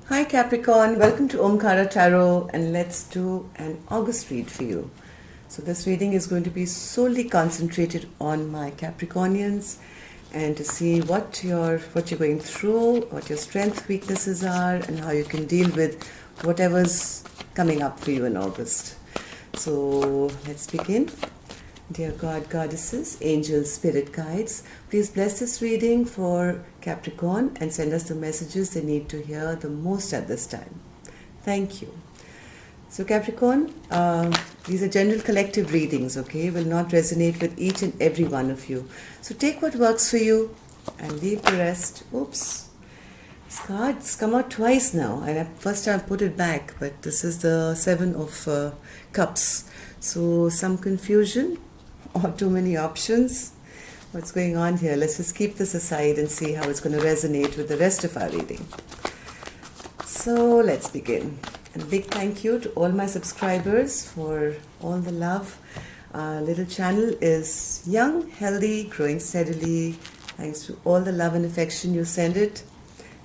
Hi Capricorn, welcome to Omkara Tarot, and let's do an August read for you. So this reading is going to be solely concentrated on my Capricornians and to see what you're going through, what your strengths, weaknesses are, and how you can deal with whatever's coming up for you in August. So let's begin. Dear God, Goddesses, Angels, Spirit Guides, please bless this reading for Capricorn and send us the messages they need to hear the most at this time. Thank you. So Capricorn, these are general collective readings, okay? Will not resonate with each and every one of you. So take what works for you and leave the rest. Oops. This card's come out twice now, and first I put it back, but this is the Seven of Cups. So some confusion or too many options. What's going on here? Let's just keep this aside and see how it's going to resonate with the rest of our reading. So let's begin. And a big thank you to all my subscribers for all the love. Our little channel is young, healthy, growing steadily. Thanks to all the love and affection you send it.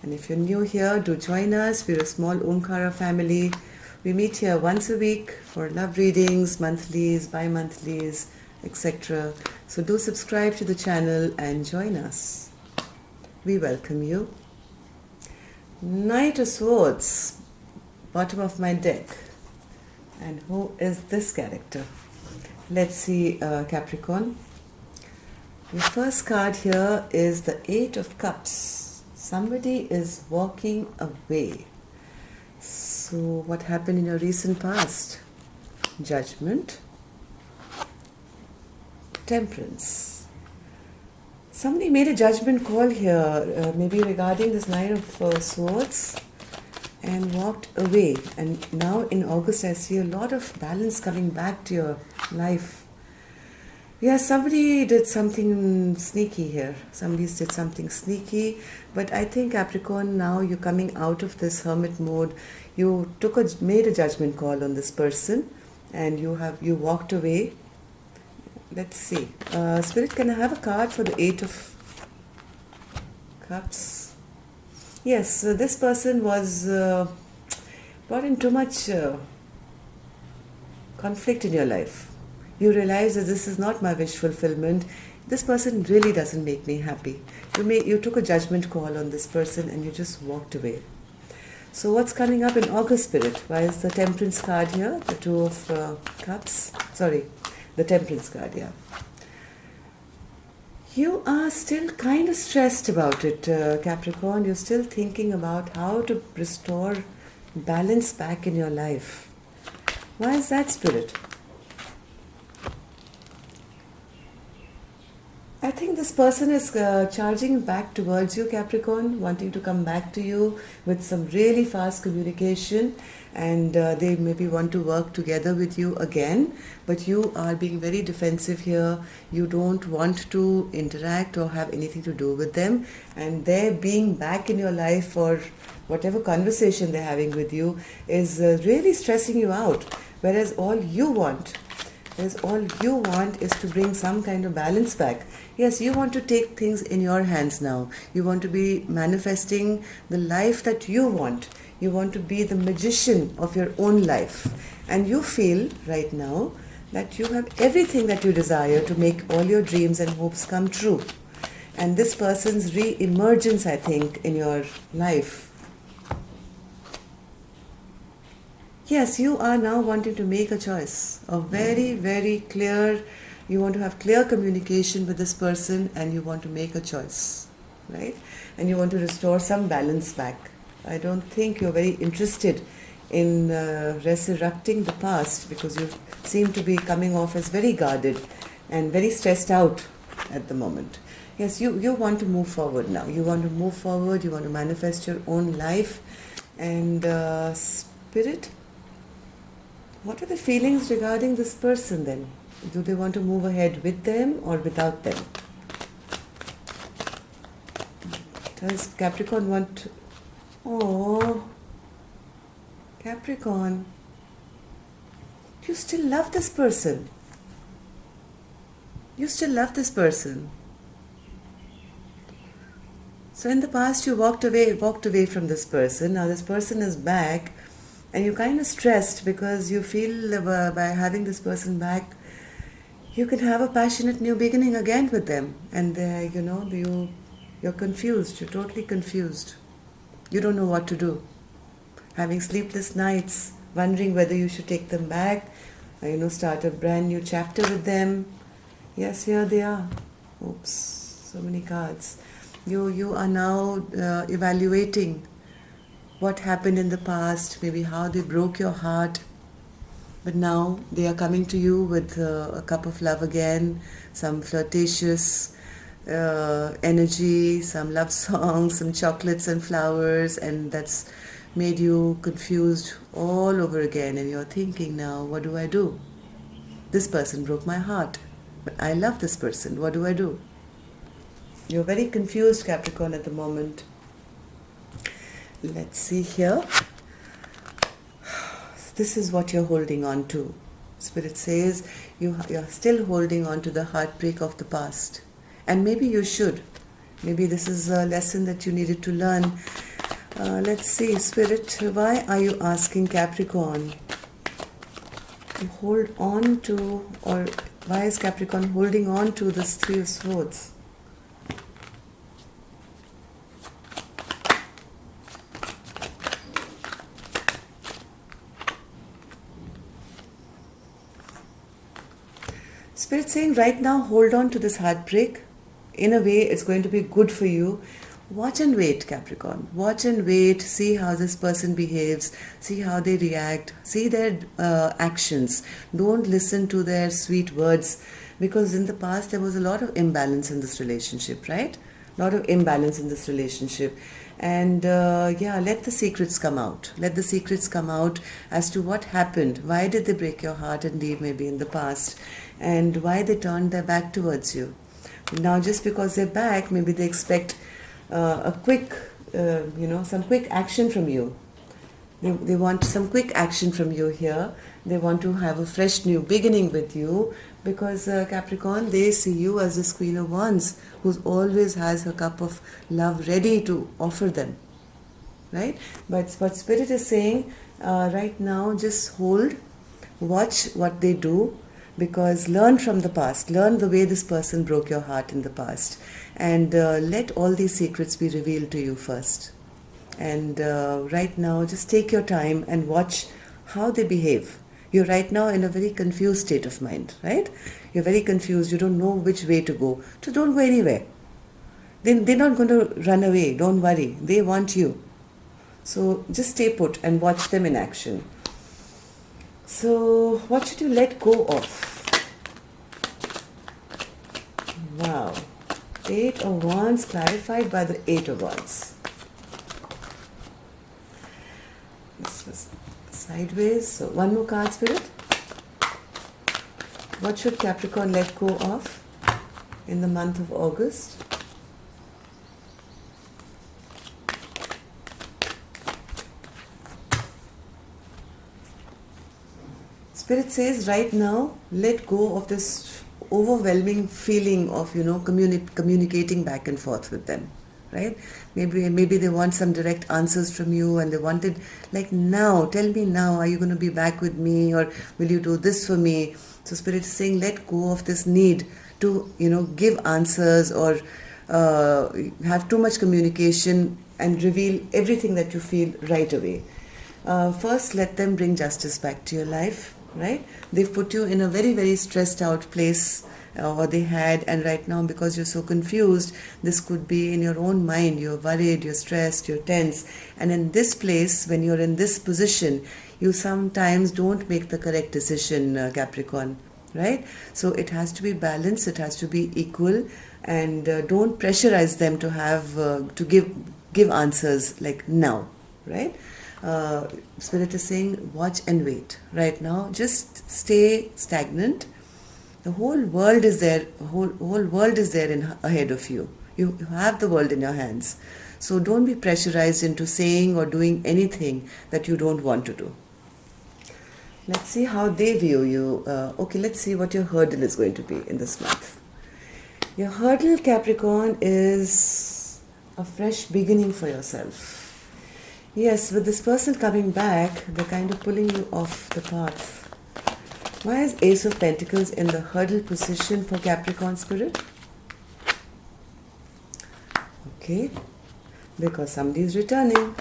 And if you're new here, do join us. We're a small Omkara family. We meet here once a week for love readings, monthlies, bi-monthlies, etc. So do subscribe to the channel and join us. We welcome you. Knight of Swords, bottom of my deck. And who is this character? Let's see, Capricorn. Your first card here is the Eight of Cups. Somebody is walking away. So what happened in your recent past? Judgment. Temperance. Somebody made a judgment call here, maybe regarding this Nine of Swords, and walked away. And now in August I see a lot of balance coming back to your life. Yeah, somebody did something sneaky here. Somebody did something sneaky. But I think Capricorn, now you're coming out of this hermit mode. You made a judgment call on this person, and you walked away. Let's see. Spirit, can I have a card for the Eight of Cups? Yes, this person was brought in too much conflict in your life. You realize that this is not my wish fulfillment. This person really doesn't make me happy. You took a judgment call on this person and you just walked away. So what's coming up in August, Spirit? Why is the Temperance card here? The Two of Cups? Sorry. The Temperance card, yeah. You are still kind of stressed about it, Capricorn. You're still thinking about how to restore balance back in your life. Why is that, Spirit? I think this person is charging back towards you, Capricorn, wanting to come back to you with some really fast communication, and they maybe want to work together with you again, but you are being very defensive here. You don't want to interact or have anything to do with them, and their being back in your life or whatever conversation they're having with you is really stressing you out, whereas all you want is to bring some kind of balance back. Yes, you want to take things in your hands now. You want to be manifesting the life that you want. You want to be the magician of your own life. And you feel right now that you have everything that you desire to make all your dreams and hopes come true. And this person's re-emergence, I think, in your life. Yes, you are now wanting to make a choice. A very, very clear, you want to have clear communication with this person and you want to make a choice, right? And you want to restore some balance back. I don't think you're very interested in resurrecting the past, because you seem to be coming off as very guarded and very stressed out at the moment. Yes, you want to move forward now. You want to move forward, you want to manifest your own life. And Spirit, what are the feelings regarding this person then? Do they want to move ahead with them or without them? Does Capricorn want... Oh, Capricorn, you still love this person. You still love this person. So in the past you walked away from this person. Now this person is back, and you're kind of stressed because you feel by having this person back, you can have a passionate new beginning again with them. And you're confused. You're totally confused. You don't know what to do. Having sleepless nights, wondering whether you should take them back, or, start a brand new chapter with them. Yes, here they are. Oops, so many cards. You are now evaluating what happened in the past, maybe how they broke your heart. But now they are coming to you with a cup of love again, some flirtatious energy, some love songs, some chocolates and flowers, and that's made you confused all over again. And you're thinking now, what do I do? This person broke my heart, but I love this person. What do I do? You're very confused, Capricorn, at the moment. Let's see here. This is what you're holding on to. Spirit says you're still holding on to the heartbreak of the past. And maybe you should. Maybe this is a lesson that you needed to learn. Let's see, Spirit, why are you asking Capricorn to hold on to, or why is Capricorn holding on to this Three of Swords? Spirit saying right now, hold on to this heartbreak. In a way, it's going to be good for you. Watch and wait, Capricorn. Watch and wait. See how this person behaves. See how they react. See their actions. Don't listen to their sweet words, because in the past there was a lot of imbalance in this relationship, right? A lot of imbalance in this relationship. And let the secrets come out. Let the secrets come out as to what happened. Why did they break your heart and leave maybe in the past? And why they turned their back towards you. Now just because they're back, maybe they expect a quick, some quick action from you. They want some quick action from you here. They want to have a fresh new beginning with you, because Capricorn, they see you as this Queen of Wands who always has her cup of love ready to offer them, right? But Spirit is saying right now, just hold, watch what they do, because learn from the past. Learn the way this person broke your heart in the past, and let all these secrets be revealed to you first. And right now, just take your time and watch how they behave. You're right now in a very confused state of mind, right? You're very confused. You don't know which way to go. So don't go anywhere. They're not going to run away. Don't worry. They want you. So just stay put and watch them in action. So what should you let go of? Wow. 8 of Wands clarified by the 8 of Wands. This was sideways. So one more card, Spirit. What should Capricorn let go of in the month of August? Spirit says right now, let go of this overwhelming feeling of, communicating back and forth with them, right? Maybe they want some direct answers from you, and they wanted, like, now, tell me now, are you going to be back with me, or will you do this for me? So Spirit is saying, let go of this need to, give answers or have too much communication and reveal everything that you feel right away. First, let them bring justice back to your life, right? They've put you in a very, very stressed out place, or they had, and right now, because you're so confused, this could be in your own mind. You're worried, you're stressed, you're tense, and in this place, when you're in this position, you sometimes don't make the correct decision, Capricorn, right? So it has to be balanced, it has to be equal, and don't pressurize them to have to give answers like now, right? Spirit is saying, watch and wait. Right now, just stay stagnant. The whole world is there. Whole world is there ahead of you. You have the world in your hands. So don't be pressurized into saying or doing anything that you don't want to do. Let's see how they view you. Okay, let's see what your hurdle is going to be in this month. Your hurdle, Capricorn, is a fresh beginning for yourself. Yes, with this person coming back, they're kind of pulling you off the path. Why is Ace of Pentacles in the hurdle position for Capricorn spirit? Okay, because somebody is returning.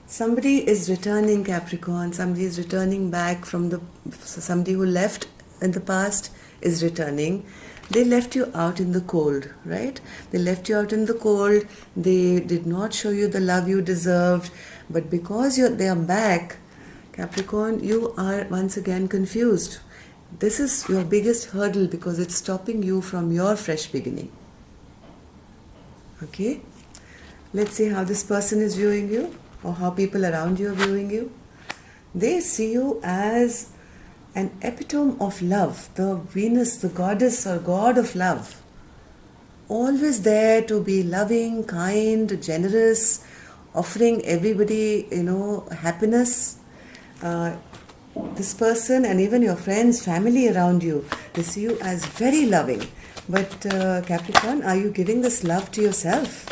Somebody is returning, Capricorn. Somebody is returning back from somebody who left in the past is returning. They left you out in the cold, right? They left you out in the cold. They did not show you the love you deserved. But because they are back, Capricorn, you are once again confused. This is your biggest hurdle because it's stopping you from your fresh beginning. Okay? Let's see how this person is viewing you, or how people around you are viewing you. They see you as an epitome of love, the Venus, the goddess or god of love. Always there to be loving, kind, generous, offering everybody, happiness. This person and even your friends, family around you, they see you as very loving. But Capricorn, are you giving this love to yourself?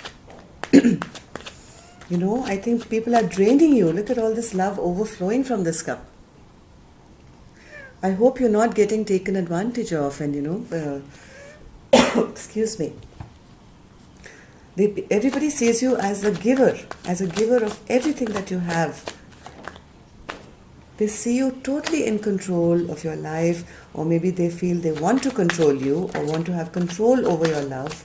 I think people are draining you. Look at all this love overflowing from this cup. I hope you're not getting taken advantage of and, excuse me. Everybody sees you as a giver of everything that you have. They see you totally in control of your life, or maybe they feel they want to control you or want to have control over your love.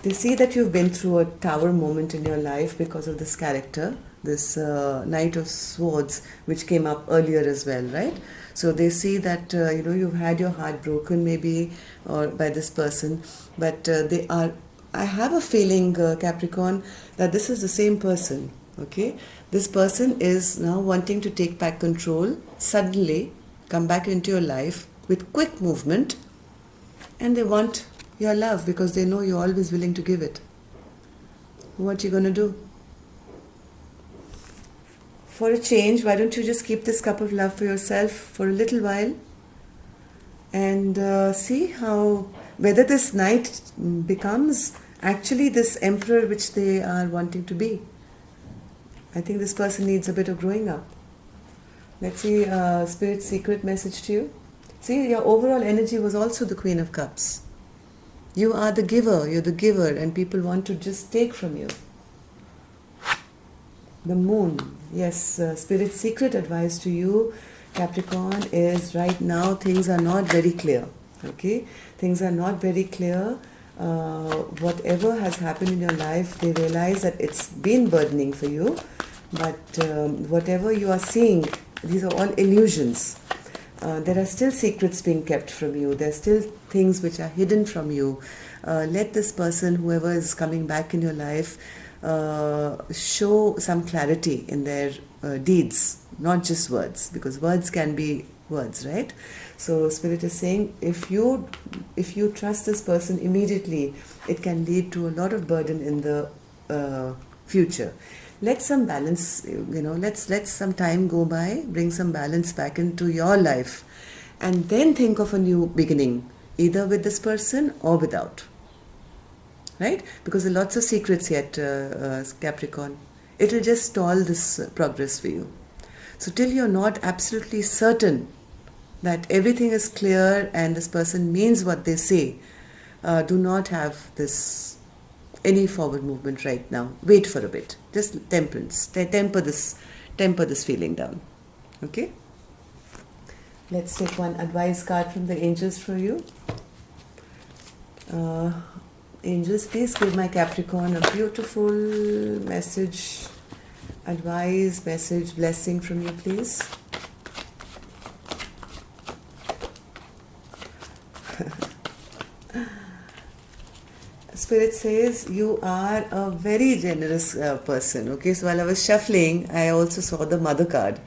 They see that you've been through a tower moment in your life because of this character, this Knight of Swords, which came up earlier as well, right? So they see that, you've had your heart broken maybe or by this person, but I have a feeling, Capricorn, that this is the same person, okay? This person is now wanting to take back control, suddenly come back into your life with quick movement, and they want your love because they know you're always willing to give it. What are you going to do? For a change, why don't you just keep this cup of love for yourself for a little while and see whether this knight becomes actually this emperor which they are wanting to be. I think this person needs a bit of growing up. Let's see Spirit's secret message to you. See, your overall energy was also the Queen of Cups. You are the giver, you're the giver, and people want to just take from you. The Moon. Yes, Spirit's secret advice to you, Capricorn, is right now things are not very clear. Okay? Things are not very clear. Whatever has happened in your life, they realize that it's been burdening for you. But whatever you are seeing, these are all illusions. There are still secrets being kept from you. There are still things which are hidden from you. Let this person, whoever is coming back in your life, show some clarity in their deeds, not just words, because words can be words, right? So Spirit is saying, if you trust this person immediately, it can lead to a lot of burden in the future. Let some balance, let some time go by, bring some balance back into your life, and then think of a new beginning, either with this person or without. Right? Because there are lots of secrets yet, Capricorn. It will just stall this progress for you. So till you're not absolutely certain that everything is clear and this person means what they say, do not have any forward movement right now. Wait for a bit. Just temperance. Temper this feeling down. Okay? Let's take one advice card from the angels for you. Angels, please give my Capricorn a beautiful message, advice, message, blessing from you, please. Spirit says you are a very generous person. Okay, so while I was shuffling, I also saw the Mother card.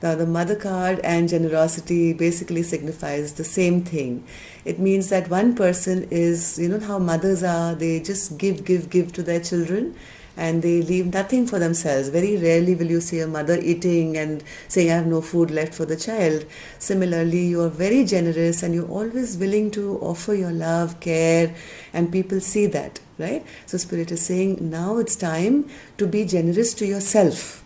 The mother card and generosity basically signifies the same thing. It means that one person is, you know how mothers are, they just give, give, give to their children, and they leave nothing for themselves. Very rarely will you see a mother eating and saying, I have no food left for the child. Similarly, you are very generous and you're always willing to offer your love, care, and people see that, right? So Spirit is saying, now it's time to be generous to yourself.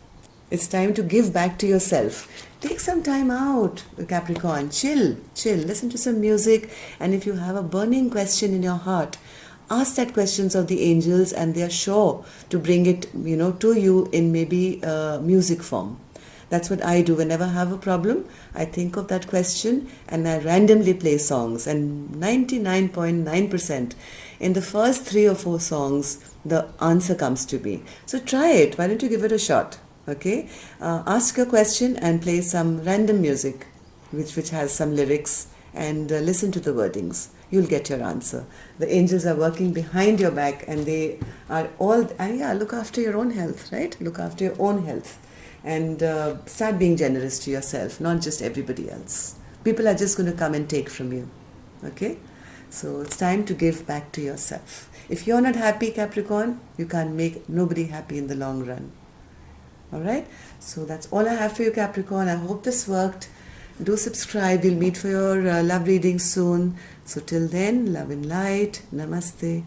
It's time to give back to yourself. Take some time out, Capricorn. Chill, chill. Listen to some music. And if you have a burning question in your heart, ask that questions of the angels, and they are sure to bring it, to you in maybe music form. That's what I do. Whenever I have a problem, I think of that question and I randomly play songs. And 99.9% in the first 3 or 4 songs, the answer comes to me. So try it. Why don't you give it a shot? Okay? Ask a question and play some random music which has some lyrics, and listen to the wordings. You'll get your answer. The angels are working behind your back, and they are all, look after your own health, right? Look after your own health. And start being generous to yourself, not just everybody else. People are just going to come and take from you. Okay? So it's time to give back to yourself. If you're not happy, Capricorn, you can't make nobody happy in the long run. Alright? So that's all I have for you, Capricorn. I hope this worked. Do subscribe. We'll meet for your love reading soon. So till then, love and light. Namaste.